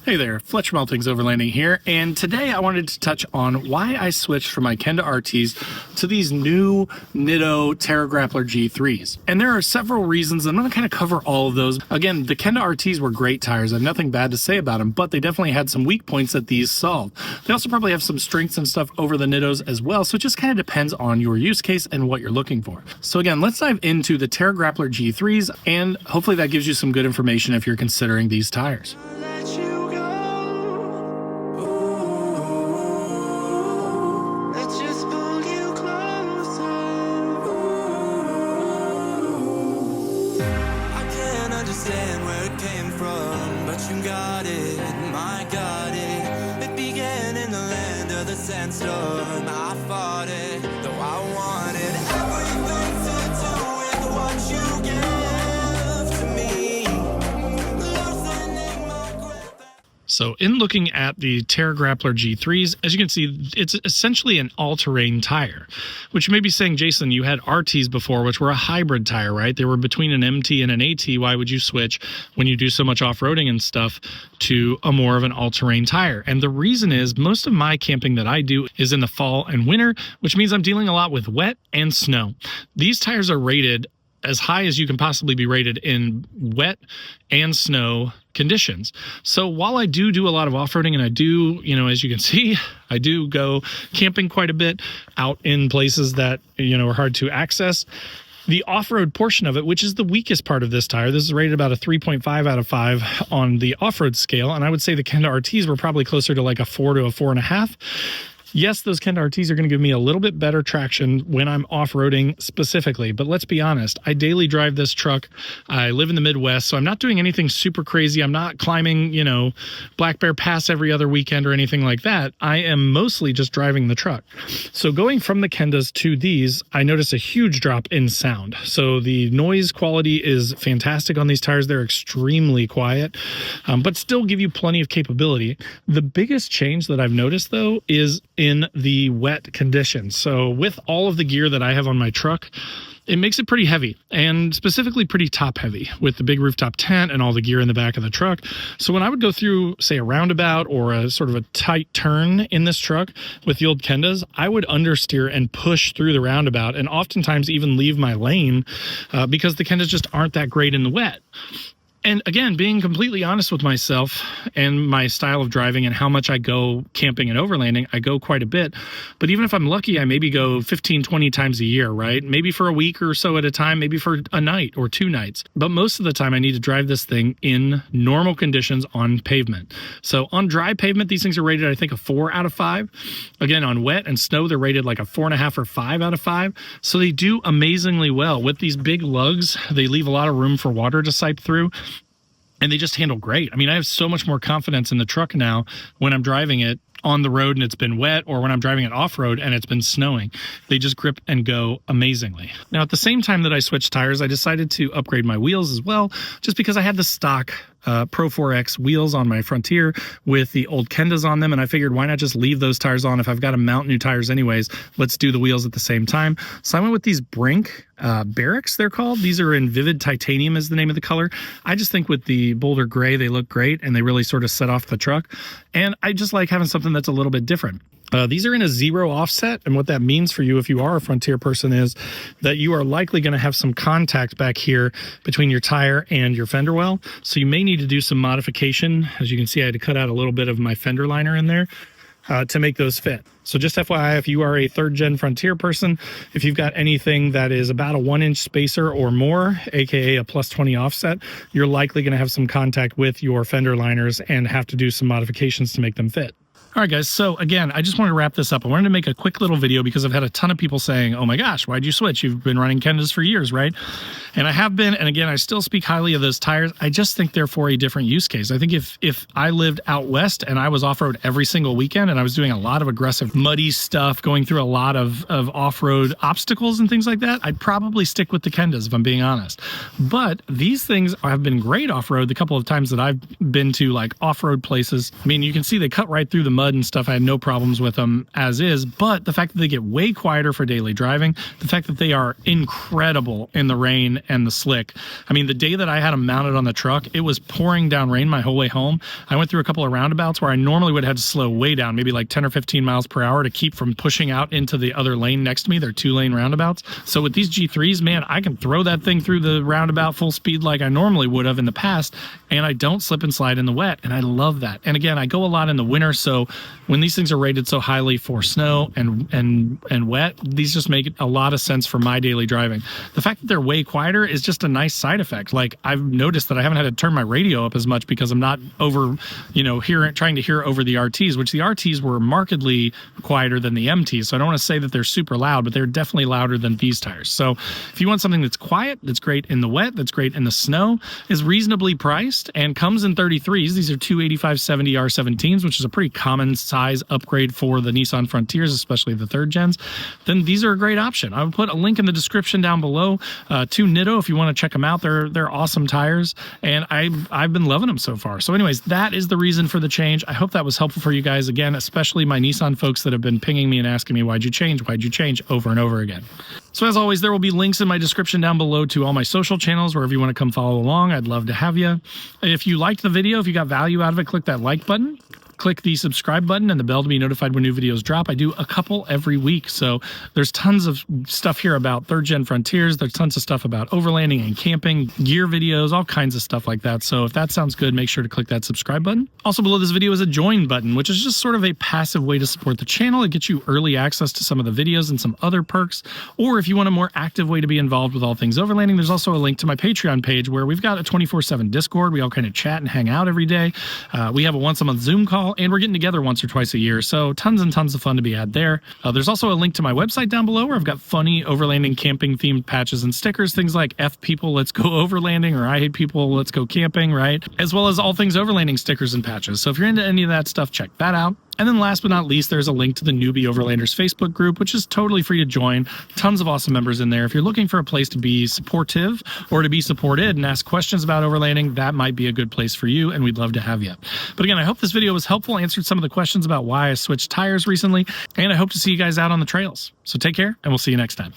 Hey there, Fletcher from All Things Overlanding here, and today I wanted to touch on why I switched from my Kenda RTs to these new Nitto Terra Grappler G3s. And there are several reasons, and I'm going to kind of cover all of those. Again, the Kenda RTs were great tires. I have nothing bad to say about them, but they definitely had some weak points that these solved. They also probably have some strengths and stuff over the Nittos as well, so it just kind of depends on your use case and what you're looking for. So again, let's dive into the Terra Grappler G3s, and hopefully that gives you some good information if you're considering these tires. Where it came from, but you got it, my got it. It began in the land of the sandstorm. I fought it, though I wanted everything to do with what you give to me. Loosening my grip. So in looking at the Terra Grappler G3s, as you can see, it's essentially an all-terrain tire, which you may be saying, Jason, you had RTs before, which were a hybrid tire, right? They were between an MT and an AT. Why would you switch when you do so much off-roading and stuff to a more of an all-terrain tire? And the reason is most of my camping that I do is in the fall and winter, which means I'm dealing a lot with wet and snow. These tires are rated as high as you can possibly be rated in wet and snow conditions. So while I do a lot of off-roading, and I do, as you can see, I do go camping quite a bit out in places that, are hard to access. The off-road portion of it, which is the weakest part of this tire, this is rated about a 3.5 out of 5 on the off-road scale. And I would say the Kenda RTs were probably closer to like a 4 to a 4.5. Yes, those Kenda RTs are going to give me a little bit better traction when I'm off-roading specifically, but let's be honest, I daily drive this truck. I live in the Midwest, so I'm not doing anything super crazy. I'm not climbing, Black Bear Pass every other weekend or anything like that. I am mostly just driving the truck. So going from the Kendas to these, I notice a huge drop in sound. So the noise quality is fantastic on these tires. They're extremely quiet, but still give you plenty of capability. The biggest change that I've noticed, though, is in the wet conditions. So with all of the gear that I have on my truck, it makes it pretty heavy, and specifically pretty top heavy with the big rooftop tent and all the gear in the back of the truck. So when I would go through, say, a roundabout or a sort of a tight turn in this truck with the old Kendas, I would understeer and push through the roundabout, and oftentimes even leave my lane because the Kendas just aren't that great in the wet. And again, being completely honest with myself and my style of driving and how much I go camping and overlanding, I go quite a bit. But even if I'm lucky, I maybe go 15, 20 times a year, right? Maybe for a week or so at a time, maybe for a night or 2 nights. But most of the time, I need to drive this thing in normal conditions on pavement. So on dry pavement, these things are rated, I think, a 4 out of 5. Again, on wet and snow, they're rated like a 4.5 or 5 out of 5. So they do amazingly well. With these big lugs, they leave a lot of room for water to sipe through. And they just handle great. I mean, I have so much more confidence in the truck now when I'm driving it on the road and it's been wet, or when I'm driving it off-road and it's been snowing. They just grip and go amazingly. Now, at the same time that I switched tires, I decided to upgrade my wheels as well, just because I had the stock Pro 4X wheels on my Frontier with the old Kendas on them, and I figured why not just leave those tires on if I've got to mount new tires anyways. Let's do the wheels at the same time. So I went with these Brink Barracks, they're called. These are in Vivid Titanium is the name of the color. I just think with the Boulder Gray, they look great and they really sort of set off the truck. And I just like having something that's a little bit different. These are in a 0 offset, and what that means for you if you are a Frontier person is that you are likely going to have some contact back here between your tire and your fender well. So you may need to do some modification. As you can see, I had to cut out a little bit of my fender liner in there to make those fit. So just FYI, if you are a 3rd-gen Frontier person, if you've got anything that is about a 1-inch spacer or more, aka a +20 offset, you're likely going to have some contact with your fender liners and have to do some modifications to make them fit. All right, guys, so again, I just want to wrap this up. I wanted to make a quick little video because I've had a ton of people saying, oh my gosh, why'd you switch? You've been running Kendas for years, right? And I have been, and again, I still speak highly of those tires. I just think they're for a different use case. I think if I lived out west and I was off-road every single weekend and I was doing a lot of aggressive, muddy stuff, going through a lot of off-road obstacles and things like that, I'd probably stick with the Kendas, if I'm being honest. But these things have been great off-road the couple of times that I've been to like off-road places. I mean, you can see they cut right through the mud mud and stuff, I had no problems with them as is, but the fact that they get way quieter for daily driving, the fact that they are incredible in the rain and the slick. I mean, the day that I had them mounted on the truck, it was pouring down rain my whole way home. I went through a couple of roundabouts where I normally would have had to slow way down, maybe like 10 or 15 miles per hour to keep from pushing out into the other lane next to me. They're 2-lane roundabouts. So with these G3s, man, I can throw that thing through the roundabout full speed like I normally would have in the past, and I don't slip and slide in the wet, and I love that. And again, I go a lot in the winter, so when these things are rated so highly for snow and wet, these just make a lot of sense for my daily driving. The fact that they're way quieter is just a nice side effect. Like, I've noticed that I haven't had to turn my radio up as much because I'm not over, trying to hear over the RTs, which the RTs were markedly quieter than the MTs. So I don't want to say that they're super loud, but they're definitely louder than these tires. So if you want something that's quiet, that's great in the wet, that's great in the snow, is reasonably priced, and comes in 33s. These are 285/70 R17s, which is a pretty common size upgrade for the Nissan Frontiers, especially the third gens, then these are a great option. I would put a link in the description down below to Nitto if you want to check them out. They're awesome tires, and I've been loving them so far. So anyways, that is the reason for the change. I hope that was helpful for you guys. Again, especially my Nissan folks that have been pinging me and asking me, why'd you change over and over again. So as always, there will be links in my description down below to all my social channels, wherever you want to come follow along. I'd love to have you. If you liked the video, if you got value out of it, click that like button. Click the subscribe button and the bell to be notified when new videos drop. I do a couple every week, so there's tons of stuff here about third-gen Frontiers. There's tons of stuff about overlanding and camping, gear videos, all kinds of stuff like that. So if that sounds good, make sure to click that subscribe button. Also below this video is a join button, which is just sort of a passive way to support the channel. It gets you early access to some of the videos and some other perks. Or if you want a more active way to be involved with all things overlanding, there's also a link to my Patreon page where we've got a 24/7 Discord. We all kind of chat and hang out every day. We have a once-a-month Zoom call, and we're getting together once or twice a year, so tons and tons of fun to be had there. There's also a link to my website down below where I've got funny overlanding camping themed patches and stickers, things like F people, let's go overlanding, or I hate people, let's go camping, right? As well as all things overlanding stickers and patches. So if you're into any of that stuff, check that out. And then last but not least, there's a link to the Newbie Overlanders Facebook group, which is totally free to join. Tons of awesome members in there. If you're looking for a place to be supportive or to be supported and ask questions about overlanding, that might be a good place for you, and we'd love to have you. But again, I hope this video was helpful, answered some of the questions about why I switched tires recently, and I hope to see you guys out on the trails. So take care, and we'll see you next time.